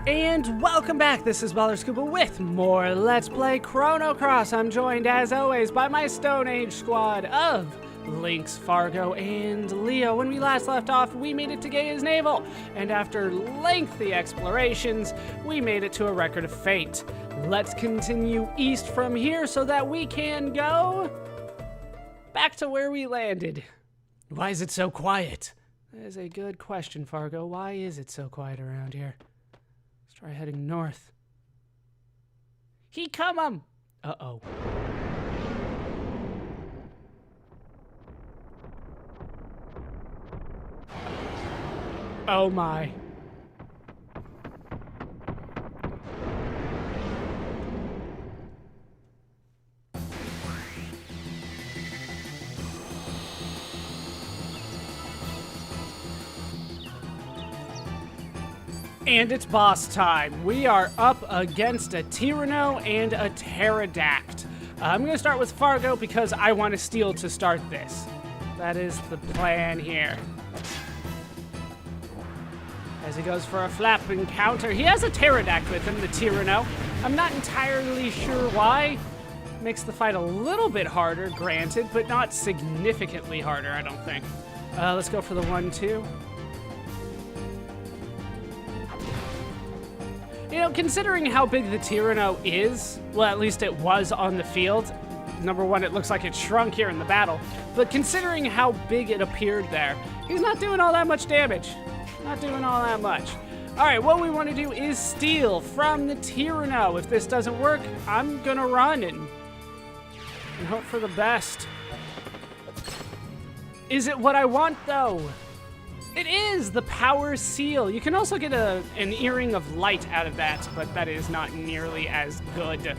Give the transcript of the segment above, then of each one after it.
And welcome back, this is Baller Scuba with more Let's Play Chrono Cross. I'm joined, as always, by my Stone Age squad of Lynx, Fargo, and Leah. When we last left off, we made it to Gaea's Navel, and after lengthy explorations, we made it to a Record of Fate. Let's continue east from here so that we can go back to where we landed. Why is it so quiet? That is a good question, Fargo. Why is it so quiet around here? Try heading north. He come 'em! Uh-oh. Oh my. And it's boss time. We are up against a Chrono and a Pterodact. I'm going to start with Fargo because I want to steal to start this. That is the plan here. As he goes for a flap encounter, he has a Pterodact with him, the Chrono. I'm not entirely sure why. Makes the fight a little bit harder, granted, but not significantly harder, I don't think. Let's go for the 1-2. You know, considering how big the Chrono is, well, at least it was on the field. Number one, it looks like it shrunk here in the battle. But considering how big it appeared there, he's not doing all that much damage. Not doing all that much. All right, what we want to do is steal from the Chrono. If this doesn't work, I'm gonna run and hope for the best. Is it what I want, though? It is the power seal. You can also get an earring of light out of that, but that is not nearly as good.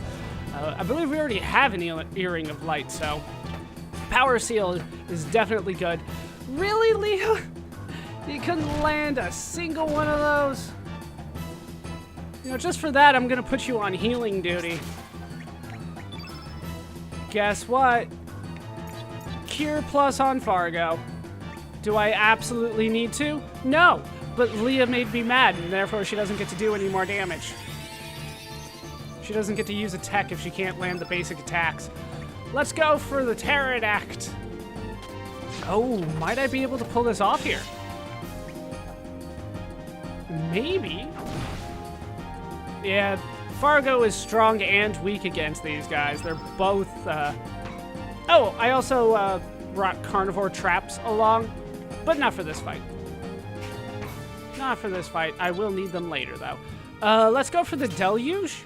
I believe we already have an earring of light, so power seal is definitely good. Really, Leah? You couldn't land a single one of those? You know, just for that, I'm gonna put you on healing duty. Guess what? Cure plus on Fargo. Do I absolutely need to? No, but Leah made me mad, and therefore she doesn't get to do any more damage. She doesn't get to use a tech if she can't land the basic attacks. Let's go for the Pterodact. Oh, might I be able to pull this off here? Maybe. Yeah, Fargo is strong and weak against these guys. They're both, Oh, I also, brought carnivore traps along. But not for this fight. Not for this fight. I will need them later, though. Let's go for the Deluge.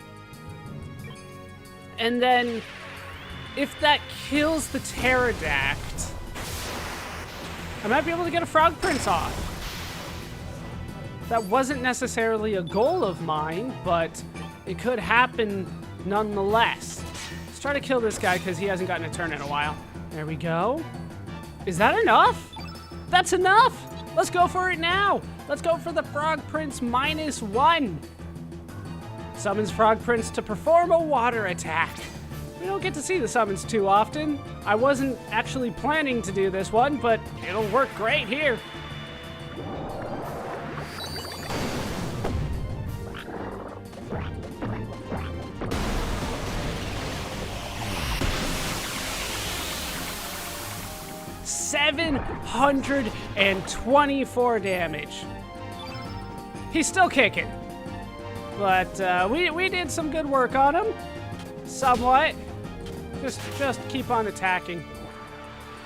And then, if that kills the Pterodact, I might be able to get a Frog Prince off. That wasn't necessarily a goal of mine, but it could happen nonetheless. Let's try to kill this guy because he hasn't gotten a turn in a while. There we go. Is that enough? That's enough! Let's go for it now! Let's go for the Frog Prince -1. Summons Frog Prince to perform a water attack. We don't get to see the summons too often. I wasn't actually planning to do this one, but it'll work great here. $724 damage. He's still kicking. But we did some good work on him. Somewhat. Just keep on attacking.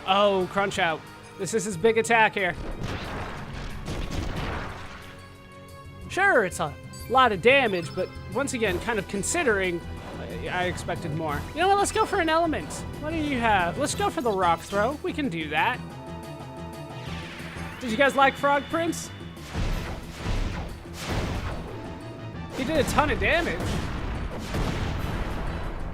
Oh, crunch out. This is his big attack here. Sure, it's a lot of damage, but once again, kind of considering, I expected more. You know what, let's go for an element. What do you have? Let's go for the rock throw. We can do that. Did you guys like Frog Prince? He did a ton of damage.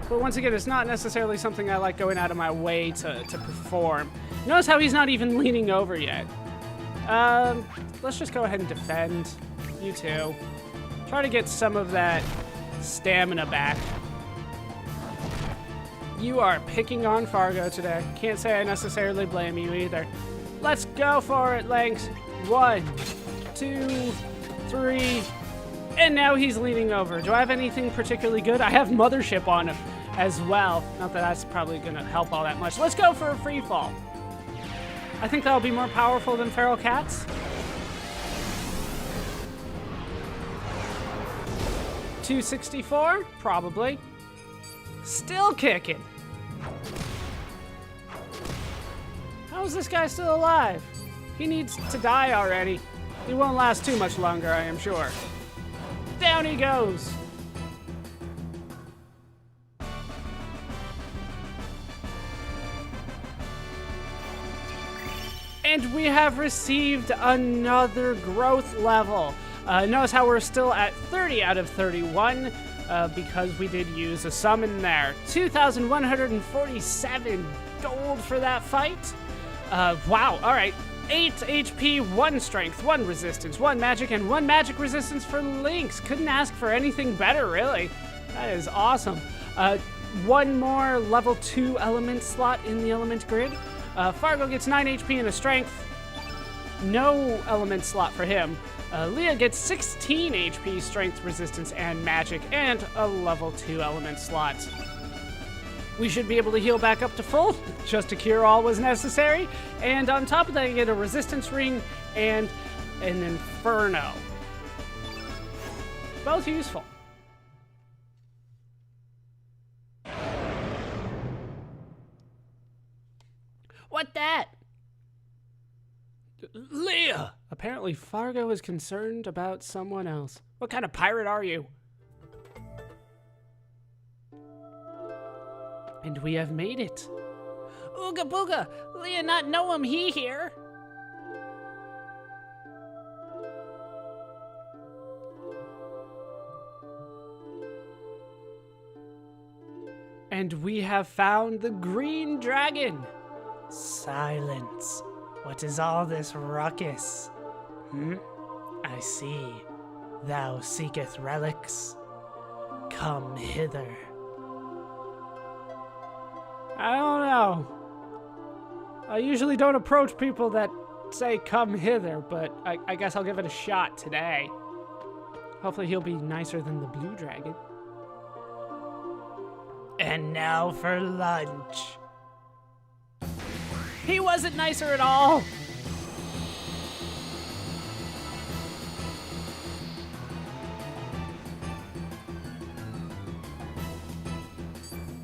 But once again, it's not necessarily something I like going out of my way to perform. Notice how he's not even leaning over yet. Let's just go ahead and defend. You too. Try to get some of that stamina back. You are picking on Fargo today. Can't say I necessarily blame you either. Let's go for it, Lynx. 1, 2, 3, And now he's leaning over. Do I have anything particularly good? I have Mothership on him as well. Not that that's probably going to help all that much. Let's go for a free fall. I think that'll be more powerful than Feral Cats. 264? Probably. Still kicking. How is this guy still alive? He needs to die already. He won't last too much longer, I am sure. Down he goes. And we have received another growth level. Notice how we're still at 30 out of 31 because we did use a summon there. 2,147 gold for that fight. Wow, all right. 8 HP, 1 strength, 1 resistance, 1 magic, and 1 magic resistance for Lynx. Couldn't ask for anything better, really. That is awesome. 1 more level 2 element slot in the element grid. Fargo gets 9 HP and a strength. No element slot for him. Leah gets 16 HP, strength, resistance, and magic, and a level 2 element slot. We should be able to heal back up to full, just to cure all was necessary. And on top of that, you get a resistance ring and an inferno. Both useful. What that? Leah! Apparently Fargo is concerned about someone else. What kind of pirate are you? And we have made it. Ooga booga! Leah not know him, he here. And we have found the green dragon. Silence. What is all this ruckus? I see. Thou seeketh relics. Come hither. I don't know. I usually don't approach people that say come hither, but I guess I'll give it a shot today. Hopefully he'll be nicer than the blue dragon. And now for lunch. He wasn't nicer at all.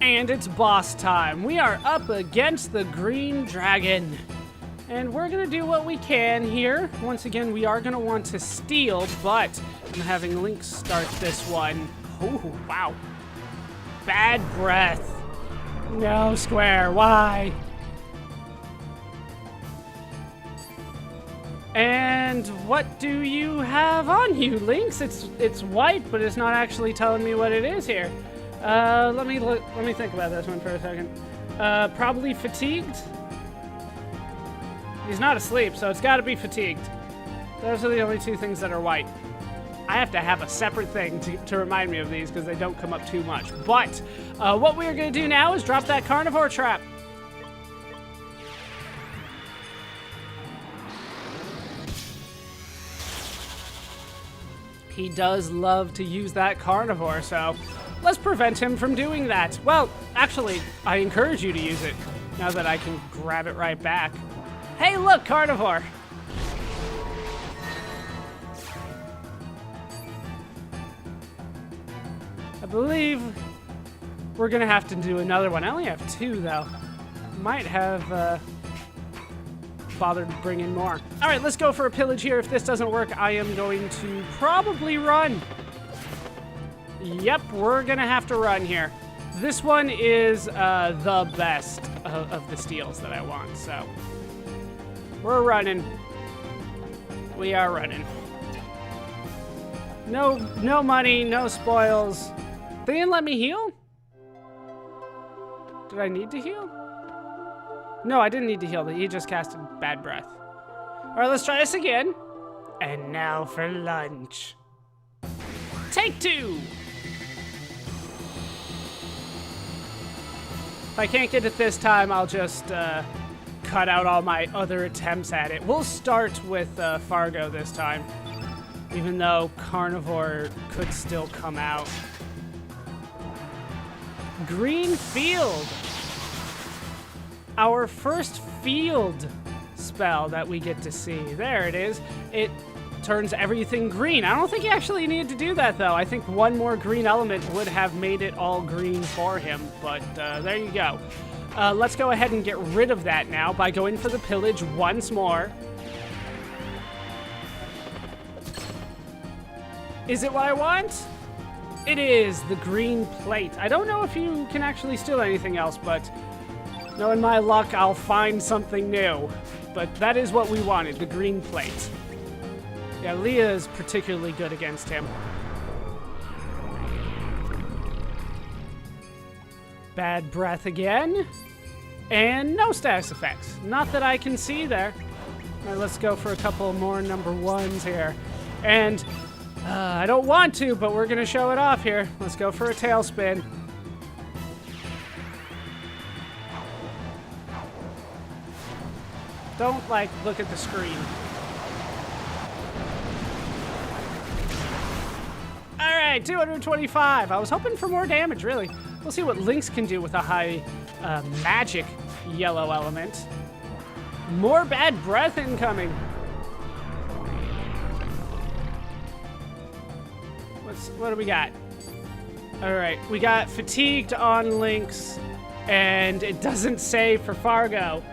And it's boss time. We are up against the green dragon. And we're gonna do what we can here. Once again, we are gonna want to steal, but I'm having Lynx start this one. Oh, wow. Bad breath. No, Square, why? And what do you have on you, Lynx? It's white, but it's not actually telling me what it is here. Let me think about this one for a second. Probably fatigued. He's not asleep, so it's got to be fatigued. Those are the only two things that are white. I have to have a separate thing to remind me of these because they don't come up too much. But what we're going to do now is drop that carnivore trap. He does love to use that carnivore, so let's prevent him from doing that. Well, actually, I encourage you to use it now that I can grab it right back. Hey, look, carnivore. I believe we're gonna have to do another one. I only have 2 though. Might have bothered to bring in more. All right, let's go for a pillage here. If this doesn't work, I am going to probably run. Yep, we're gonna have to run here. This one is the best of the steals that I want, so we're running. We are running. No money, no spoils. They didn't let me heal? Did I need to heal? No, I didn't need to heal. He just casted bad breath. All right, let's try this again. And now for lunch. Take 2. If I can't get it this time, I'll just cut out all my other attempts at it. We'll start with Fargo this time. even though Carnivore could still come out. Green field. Our first field spell that we get to see. There it is. It turns everything green. I don't think he actually needed to do that, though. I think one more green element would have made it all green for him, but there you go. Let's go ahead and get rid of that now by going for the pillage once more. Is it what I want? It is the green plate. I don't know if you can actually steal anything else, but knowing my luck, I'll find something new. But that is what we wanted, the green plate. Yeah, Leah is particularly good against him. Bad breath again. And no status effects. Not that I can see there. All right, let's go for a couple more number ones here. And I don't want to, but we're going to show it off here. Let's go for a tailspin. Don't, look at the screen. All right, 225. I was hoping for more damage, really. We'll see what Lynx can do with a high magic yellow element. More bad breath incoming. What do we got? All right, we got fatigued on Lynx, and it doesn't say for Fargo.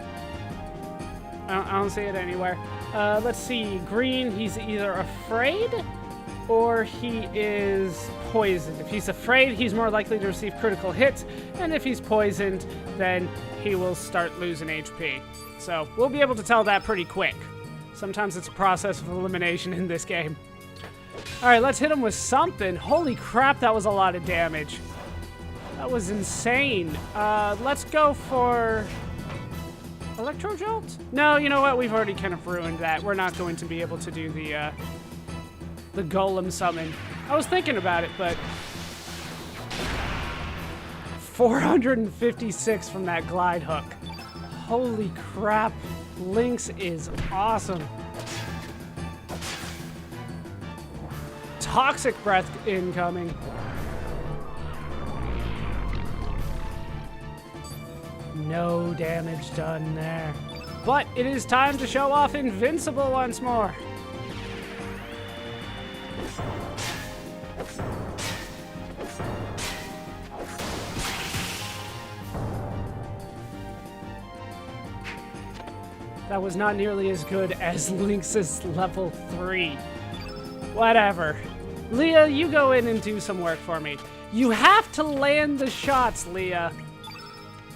I don't see it anywhere. Let's see. Green, he's either afraid or he is poisoned. If he's afraid, he's more likely to receive critical hits, and if he's poisoned, then he will start losing HP. So we'll be able to tell that pretty quick. Sometimes it's a process of elimination in this game. All right, let's hit him with something. Holy crap, that was a lot of damage. That was insane. Let's go for Electro Jolt? No, you know what? We've already kind of ruined that. We're not going to be able to do the Golem summon. I was thinking about it, but 456 from that glide hook. Holy crap. Lynx is awesome. Toxic breath incoming. No damage done there. But it is time to show off Invincible once more. That was not nearly as good as Lynx's level 3. Whatever. Leah, you go in and do some work for me. You have to land the shots, Leah.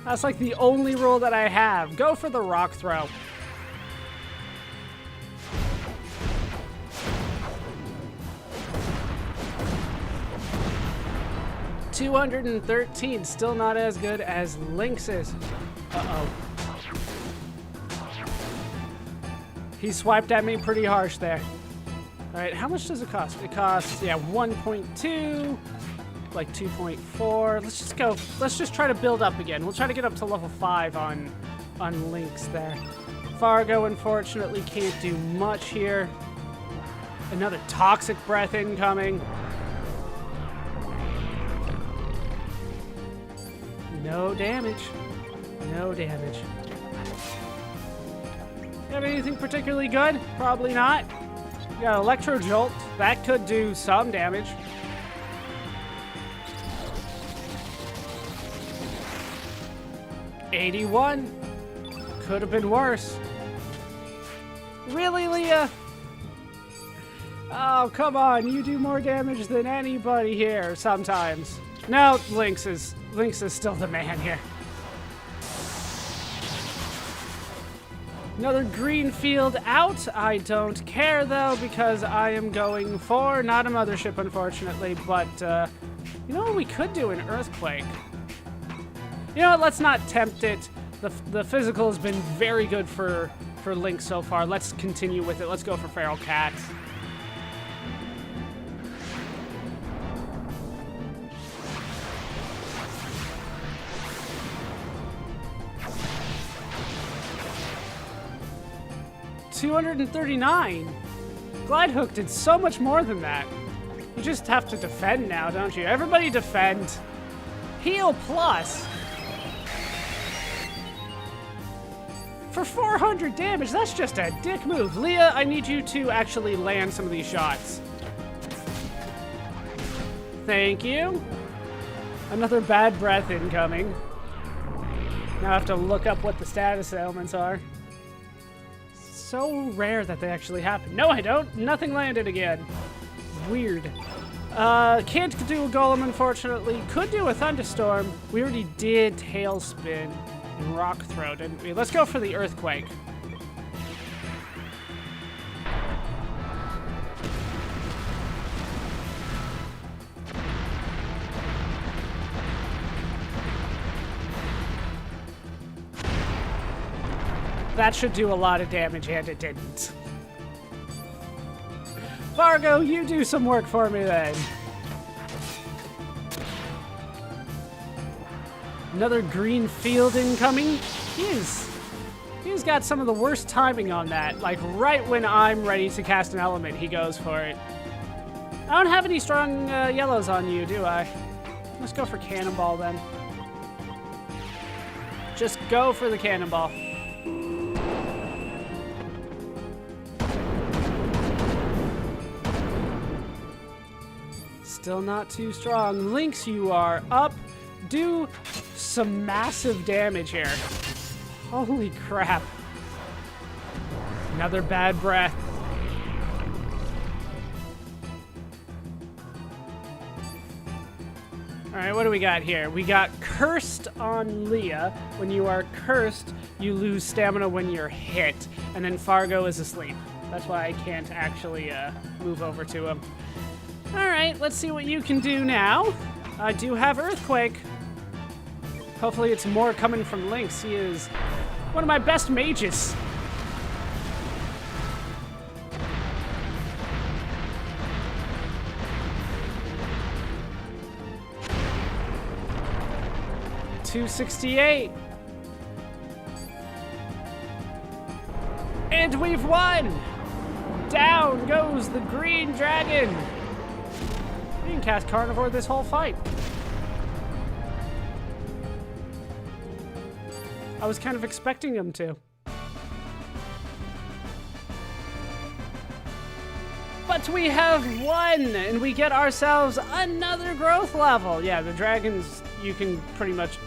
That's like the only rule that I have. Go for the rock throw. $213, still not as good as Lynx's. Uh-oh. He swiped at me pretty harsh there. All right, how much does it cost? It costs, 1.2, like 2.4. Let's just go. Let's just try to build up again. We'll try to get up to level 5 on Lynx there. Fargo, unfortunately, can't do much here. Another toxic breath incoming. No damage. No damage. You have anything particularly good? Probably not. You got Electro Jolt. That could do some damage. $81. Could have been worse. Really, Leah? Oh, come on. You do more damage than anybody here sometimes. No, Lynx is still the man here. Another green field out. I don't care, though, because I am going for not a mothership, unfortunately, but you know what we could do? An earthquake. You know what? Let's not tempt it. The physical has been very good for Lynx so far. Let's continue with it. Let's go for feral cats. $239. Glide Hook did so much more than that. You just have to defend now, don't you? Everybody defend. Heal plus. For 400 damage, that's just a dick move. Leah, I need you to actually land some of these shots. Thank you. Another bad breath incoming. Now I have to look up what the status ailments are. So rare that they actually happen. No, I don't. Nothing landed again. Weird. Can't do a golem, unfortunately. Could do a thunderstorm. We already did tailspin and rock throw, didn't we? Let's go for the earthquake. That should do a lot of damage, and it didn't. Fargo, you do some work for me then. Another green field incoming. He's got some of the worst timing on that. Like right when I'm ready to cast an element, he goes for it. I don't have any strong yellows on you, do I? Let's go for cannonball then. Just go for the cannonball. Still not too strong. Lynx, you are up. Do some massive damage here. Holy crap. Another bad breath. Alright, what do we got here? We got Cursed on Leah. When you are cursed, you lose stamina when you're hit. And then Fargo is asleep. That's why I can't actually move over to him. Alright, let's see what you can do now. I do have Earthquake. Hopefully it's more coming from Lynx. He is one of my best mages. $268. And we've won! Down goes the green dragon. We can cast Carnivore this whole fight. I was kind of expecting him to. But we have won, and we get ourselves another growth level. Yeah, the dragons, you can pretty much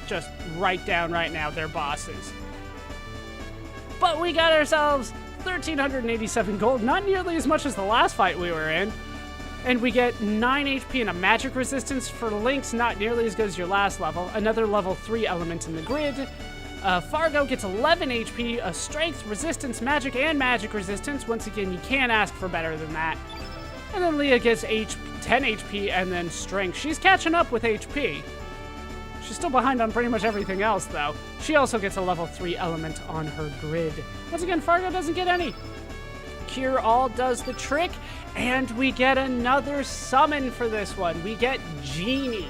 just write down right now, they're bosses. But we got ourselves 1,387 gold, not nearly as much as the last fight we were in. And we get 9 HP and a magic resistance for Lynx, not nearly as good as your last level. Another level 3 element in the grid. Fargo gets 11 HP, a strength, resistance, magic, and magic resistance. Once again, you can't ask for better than that. And then Leah gets 10 HP and then strength. She's catching up with HP. She's still behind on pretty much everything else, though. She also gets a level 3 element on her grid. Once again, Fargo doesn't get any. Cure All does the trick, and we get another summon for this one. We get Genie.